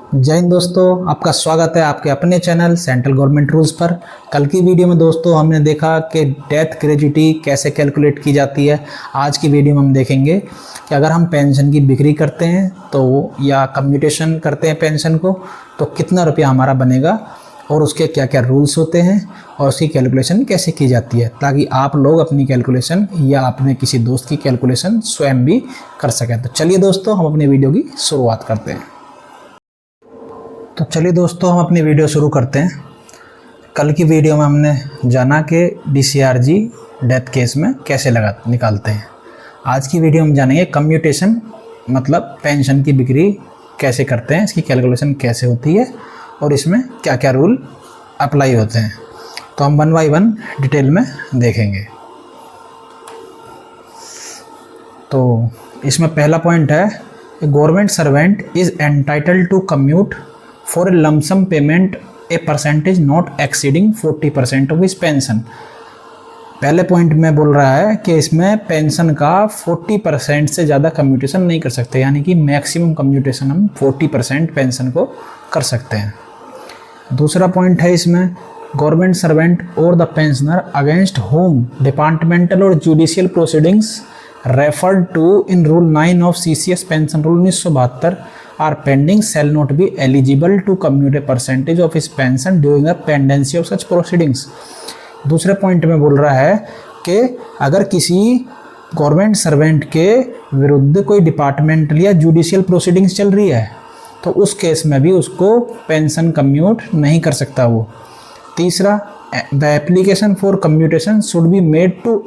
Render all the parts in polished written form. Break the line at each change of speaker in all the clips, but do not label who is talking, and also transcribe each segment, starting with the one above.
जय हिंद दोस्तों, आपका स्वागत है आपके अपने चैनल सेंट्रल गवर्नमेंट रूल्स पर। कल की वीडियो में दोस्तों हमने देखा कि डेथ ग्रेजुटी कैसे कैलकुलेट की जाती है। आज की वीडियो में हम देखेंगे कि अगर हम पेंशन की बिक्री करते हैं तो या कम्यूटेशन करते हैं पेंशन को तो कितना रुपया हमारा बनेगा और उसके क्या क्या रूल्स होते हैं और उसकी कैलकुलेशन कैसे की जाती है, ताकि आप लोग अपनी कैलकुलेशन या अपने किसी दोस्त की कैलकुलेशन स्वयं भी कर सकें। तो चलिए दोस्तों हम अपनी वीडियो की शुरुआत करते हैं। तो चलिए दोस्तों हम अपनी वीडियो शुरू करते हैं। कल की वीडियो में हमने जाना कि DCRG डेथ केस में कैसे निकालते हैं। आज की वीडियो में जानेंगे कम्यूटेशन मतलब पेंशन की बिक्री कैसे करते हैं, इसकी कैलकुलेशन कैसे होती है और इसमें क्या क्या रूल अप्लाई होते हैं। तो हम 1 बाय 1 डिटेल में देखेंगे। तो इसमें पहला पॉइंट है, government servant is entitled to commute for a lump sum payment a percentage not exceeding 40% of his pension। पहले पॉइंट में बोल रहा है कि इसमें पेंशन का 40% से ज़्यादा कम्यूटेशन नहीं कर सकते, यानी कि मैक्सिमम कम्यूटेशन हम 40% पेंशन को कर सकते हैं। दूसरा पॉइंट है इसमें, गवर्नमेंट सर्वेंट और the pensioner against home departmental और judicial proceedings referred to in rule 9 of CCS pension rule 1972 are pending shall not be eligible to commute a percentage of his pension during the pendency of such proceedings। दूसरे point में बोल रहा है कि अगर किसी government servant के विरुद्ध कोई डिपार्टमेंटल या जुडिशियल प्रोसीडिंग्स चल रही है तो उस केस में भी उसको पेंशन कम्यूट नहीं कर सकता वो। तीसरा, the application for commutation should be made to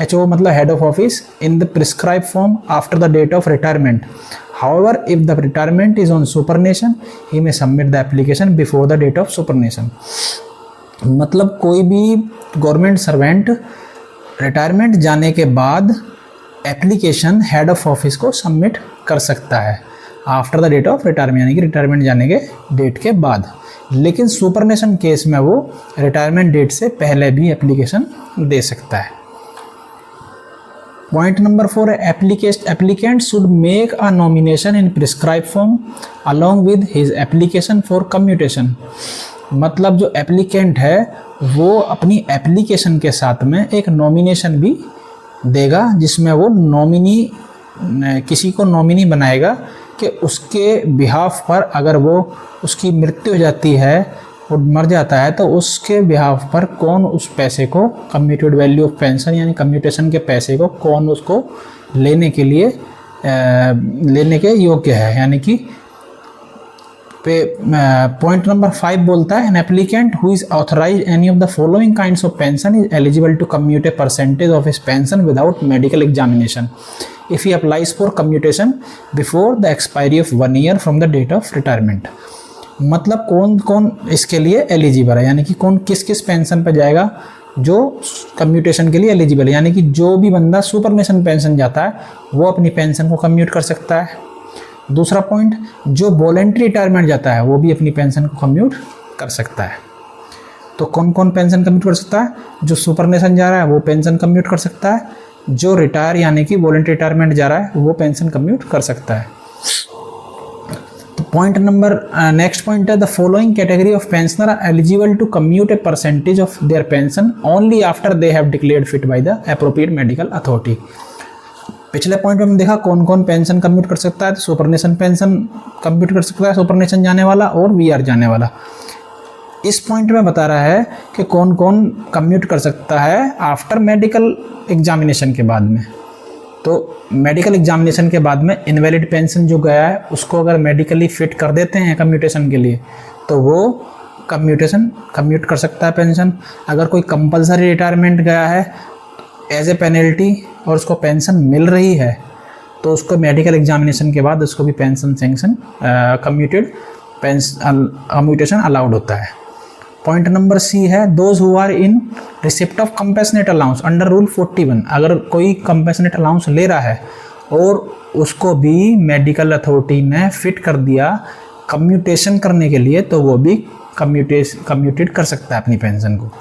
HO मतलब head of office in the prescribe form after the date of retirement. However, if the retirement is on superannuation, he may submit the application before the date of superannuation। मतलब कोई भी government servant retirement जाने के बाद application head of office को submit कर सकता है after the date of retirement, यानी कि रिटायरमेंट जाने के डेट के बाद। लेकिन सुपरनेशन केस में वो रिटायरमेंट डेट से पहले भी एप्लीकेशन दे सकता है। Point number 4, applicant should make a nomination in prescribed form along with his application for commutation। मतलब जो एप्लीकेंट है वो अपनी एप्लीकेशन के साथ में एक नॉमिनेशन भी देगा, जिसमें वो किसी को नॉमिनी बनाएगा कि उसके बिहाफ पर अगर वो उसकी मृत्यु हो जाती है, वो मर जाता है, तो उसके बिहाफ पर कौन उस पैसे को कम्यूटेड वैल्यू ऑफ पेंशन यानी कम्यूटेशन के पैसे को कौन उसको लेने के योग्य है। यानी कि पॉइंट नंबर 5 बोलता है, an applicant who is authorise any of the following kinds of pension is eligible to commute a percentage of his pension without medical examination if he applies for commutation before the expiry of 1 year from the date of retirement. मतलब कौन कौन इसके लिए eligible है, यानी कि कौन किस किस पेंशन पर जाएगा जो कम्यूटेशन के लिए एलिजिबल है। यानी कि जो भी बंदा सुपरनेशन पेंशन जाता है वो अपनी पेंशन को कम्यूट कर सकता है। दूसरा पॉइंट, जो वॉलेंट्री रिटायरमेंट जाता है वो भी अपनी पेंशन को कम्यूट कर सकता है। तो कौन कौन पेंशन कम्यूट कर सकता है? जो सुपरनेशन जा रहा है वो पेंशन कम्यूट कर सकता है, जो रिटायर यानी कि वॉलेंट्री रिटायरमेंट जा रहा है वो पेंशन कम्यूट कर सकता है। पॉइंट नंबर नेक्स्ट पॉइंट है, the following category of pensioner are eligible to commute a percentage of their pension only after they have declared fit by the appropriate medical authority. पिछले point में हमने देखा कौन कौन पेंशन कम्यूट कर सकता है, तो सुपरनेशन पेंशन कम्यूट कर सकता है, सुपरनेशन जाने वाला और VR जाने वाला। इस पॉइंट में बता रहा है कि कौन कौन कम्यूट कर सकता है आफ्टर मेडिकल एग्जामिनेशन के बाद में। तो मेडिकल एग्जामिनेशन के बाद में इनवैलिड पेंशन जो गया है उसको अगर मेडिकली फिट कर देते हैं कम्यूटेशन के लिए तो वो कम्यूट कर सकता है पेंशन। अगर कोई कंपलसरी रिटायरमेंट गया है एज ए पेनल्टी और उसको पेंशन मिल रही है तो उसको मेडिकल एग्जामिनेशन के बाद उसको भी पेंशन सेंक्शन कम्यूटेशन अलाउड होता है। पॉइंट नंबर C है, those who are in receipt of compassionate allowance under rule 41। अगर कोई कंपेशनेट अलाउंस ले रहा है और उसको भी मेडिकल अथॉरिटी ने फिट कर दिया कम्यूटेशन करने के लिए तो वो भी कम्यूटेड कर सकता है अपनी पेंशन को।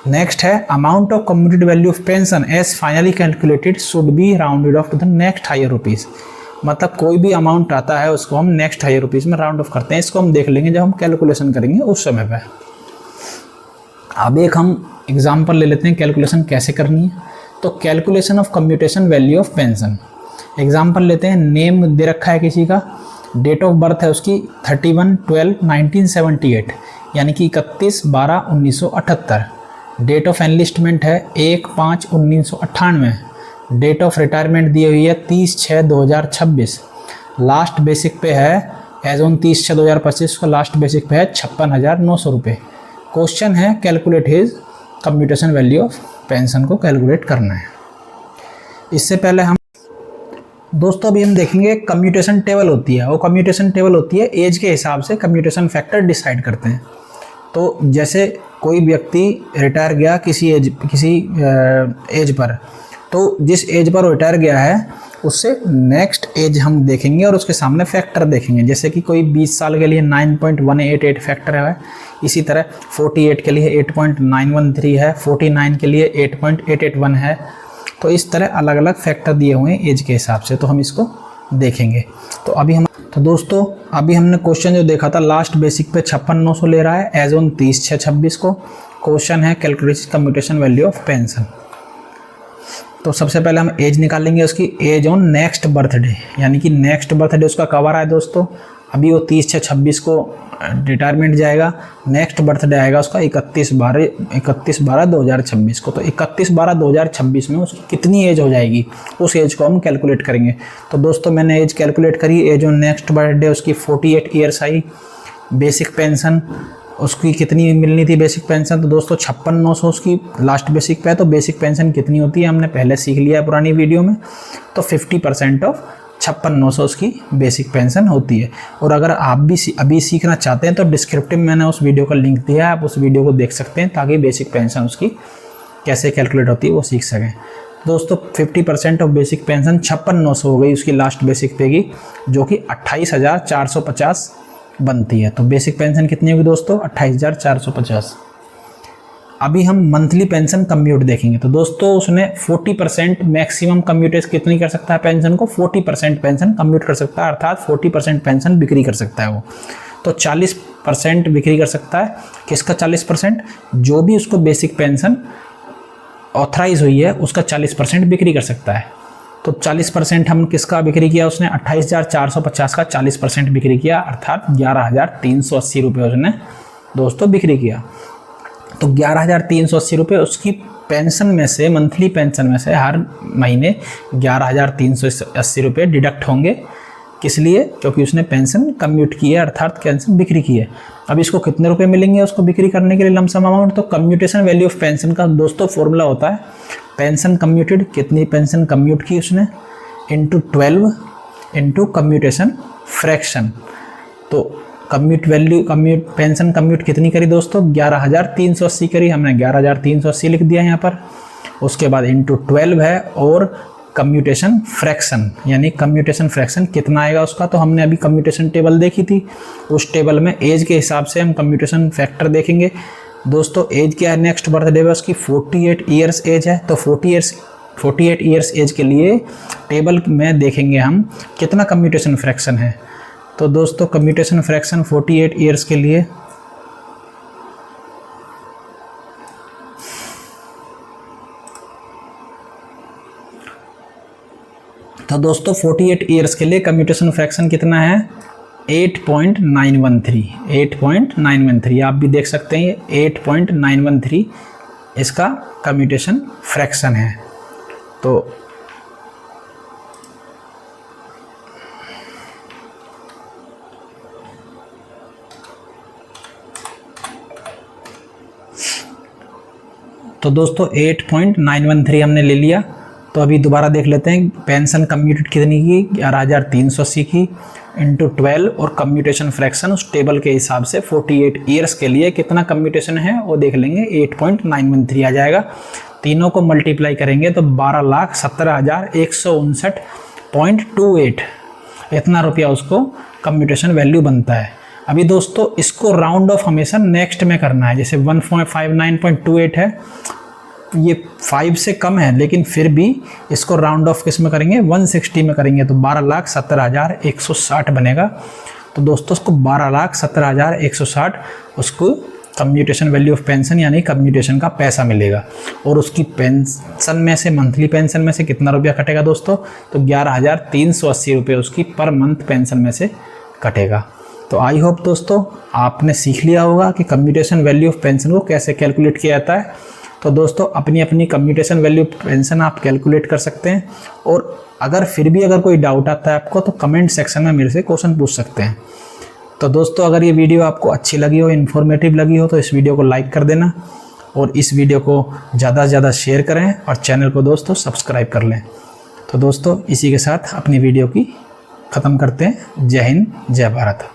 नेक्स्ट है, amount of commuted value of pension as finally calculated should be rounded off to the next higher rupees. मतलब कोई भी अमाउंट आता है उसको हम नेक्स्ट हायर रुपीज़ में राउंड ऑफ करते हैं। इसको हम देख लेंगे जब हम कैलकुलेशन करेंगे उस समय पे। अब एक हम एग्जांपल ले लेते हैं कैलकुलेशन कैसे करनी है। तो calculation of commutation value of pension, example लेते हैं। नेम दे रखा है किसी का, डेट ऑफ बर्थ है उसकी 31/12/1978 यानी कि 31/12/1978। डेट ऑफ एनलिस्टमेंट है 1/5/1998। डेट ऑफ रिटायरमेंट दी हुई है 30/6/2026। लास्ट बेसिक पे है एज ऑन 30/6/2025 को लास्ट बेसिक पे है 56,900 रुपये। क्वेश्चन है calculate his commutation value of pension को कैलकुलेट करना है। इससे पहले हम दोस्तों अभी हम देखेंगे कम्यूटेशन टेबल होती है। वो कम्यूटेशन टेबल होती है एज के हिसाब से कम्यूटेशन फैक्टर डिसाइड करते हैं। तो जैसे कोई व्यक्ति रिटायर गया किसी एज पर, तो जिस एज पर रिटायर गया है उससे नेक्स्ट एज हम देखेंगे और उसके सामने फैक्टर देखेंगे। जैसे कि कोई 20 साल के लिए 9.188 फैक्टर है, इसी तरह 48 के लिए 8.913 है, 49 के लिए 8.881 है। तो इस तरह अलग अलग फैक्टर दिए हुए हैं एज के हिसाब से, तो हम इसको देखेंगे। तो दोस्तों अभी हमने क्वेश्चन जो देखा था लास्ट बेसिक पे 56,900 ले रहा है एज ऑन 30/6/26 को। क्वेश्चन है calculate commutation value of pension. तो सबसे पहले हम एज निकालेंगे उसकी, एज ऑन नेक्स्ट बर्थडे, यानी कि नेक्स्ट बर्थडे उसका कब आ रहा है दोस्तों, अभी वो 30/6/26 को रिटायरमेंट जाएगा, नेक्स्ट बर्थडे आएगा उसका 31/12/2026 को। तो 31/12/2026 में उसकी कितनी एज हो जाएगी उस एज को हम कैलकुलेट करेंगे। तो दोस्तों मैंने एज कैलकुलेट करी, एज ऑन नेक्स्ट बर्थडे उसकी 48 ईयर्स आई। बेसिक पेंशन उसकी कितनी मिलनी थी बेसिक पेंशन, तो दोस्तों 56,900 उसकी लास्ट बेसिक पे है। तो बेसिक पेंशन कितनी होती है हमने पहले सीख लिया है पुरानी वीडियो में। तो 50% ऑफ 56,900 उसकी बेसिक पेंशन होती है। और अगर आप भी अभी सीखना चाहते हैं तो डिस्क्रिप्टिव में मैंने उस वीडियो का लिंक दिया है, आप उस वीडियो को देख सकते हैं ताकि बेसिक पेंशन उसकी कैसे कैलकुलेट होती है वो सीख सकें। दोस्तों 50% ऑफ बेसिक पेंशन 56,900 हो गई उसकी लास्ट बेसिक पे की, जो कि 28,450 बनती है। तो बेसिक पेंशन कितनी होगी दोस्तों, 28,450। अभी हम मंथली पेंशन कम्यूट देखेंगे। तो दोस्तों उसने 40% मैक्सिमम कम्यूटेज कितनी कर सकता है पेंशन को, 40% पेंशन कम्यूट कर सकता है, अर्थात 40% पेंशन बिक्री कर सकता है वो। तो 40% बिक्री कर सकता है। किसका 40%, जो भी उसको बेसिक पेंशन ऑथराइज हुई है उसका 40% बिक्री कर सकता है। तो 40% हम किसका बिक्री किया उसने, 28,450 का 40% बिक्री किया, अर्थात 11,380 रुपये उसने दोस्तों बिक्री किया। तो 11,380 रुपये उसकी पेंशन में से, मंथली पेंशन में से हर महीने 11,380 रुपये डिडक्ट होंगे। किस लिए, क्योंकि उसने पेंशन कम्यूट की है, अर्थात पेंशन बिक्री की है। अब इसको कितने रुपए मिलेंगे उसको बिक्री करने के लिए लमसम अमाउंट, तो कम्यूटेशन वैल्यू ऑफ पेंशन का दोस्तों फॉर्मूला होता है पेंशन कम्यूटेड, कितनी पेंशन कम्यूट की उसने, इंटू 12 इंटू कम्यूटेशन फ्रैक्शन। तो कम्यूट पेंशन कम्यूट कितनी करी दोस्तों, 11,380 करी, हमने 11,380 लिख दिया यहाँ पर। उसके बाद इंटू 12 है और कम्यूटेशन फ्रैक्शन, यानी कम्यूटेशन फ्रैक्शन कितना आएगा उसका, तो हमने अभी कम्यूटेशन टेबल देखी थी, उस टेबल में एज के हिसाब से हम कम्यूटेशन फैक्टर देखेंगे। दोस्तों एज क्या है, नेक्स्ट बर्थडे पे उसकी 48 ईयर्स एज है। तो 48 ईयर्स एज के लिए टेबल में देखेंगे हम कितना कम्यूटेशन फ्रैक्शन है। तो दोस्तों कम्यूटेशन फ्रैक्शन 48 ईयर्स के लिए कम्यूटेशन फ्रैक्शन कितना है, 8.913 आप भी देख सकते हैं, 8.913 इसका कम्यूटेशन फ्रैक्शन है। तो दोस्तों 8.913 हमने ले लिया। तो अभी दोबारा देख लेते हैं पेंशन कम्यूटेड कितनी की, 11,380 की इंटू 12 और कम्यूटेशन फ्रैक्शन उस टेबल के हिसाब से 48 ईयर्स के लिए कितना कम्यूटेशन है वो देख लेंगे, 8.913 आ जाएगा। तीनों को मल्टीप्लाई करेंगे तो 12,17,159.28 इतना रुपया उसको कम्यूटेशन वैल्यू बनता है। अभी दोस्तों इसको राउंड ऑफ हमेशा नेक्स्ट में करना है, जैसे 159.28 है ये 5 से कम है, लेकिन फिर भी इसको राउंड ऑफ किस में करेंगे, 160 में करेंगे, तो 12,70,160 बनेगा। तो दोस्तों उसको 12,70,160 उसको कम्यूटेशन वैल्यू ऑफ पेंशन यानी कम्यूटेशन का पैसा मिलेगा। और उसकी पेंशन में से, मंथली पेंशन में से कितना रुपया कटेगा दोस्तों, तो 11,380 रुपये उसकी पर मंथ पेंशन में से कटेगा। तो आई होप दोस्तों आपने सीख लिया होगा कि कम्यूटेशन वैल्यू ऑफ पेंशन को कैसे कैलकुलेट किया जाता है। तो दोस्तों अपनी अपनी कम्यूटेशन वैल्यू ऑफ पेंशन आप कैलकुलेट कर सकते हैं, और अगर फिर भी अगर कोई डाउट आता है आपको तो कमेंट सेक्शन में मेरे से क्वेश्चन पूछ सकते हैं। तो दोस्तों अगर ये वीडियो आपको अच्छी लगी हो, इन्फॉर्मेटिव लगी हो, तो इस वीडियो को लाइक कर देना और इस वीडियो को ज़्यादा से ज़्यादा शेयर करें और चैनल को दोस्तों सब्सक्राइब कर लें। तो दोस्तों इसी के साथ अपनी वीडियो की ख़त्म करते हैं। जय हिंद, जय भारत।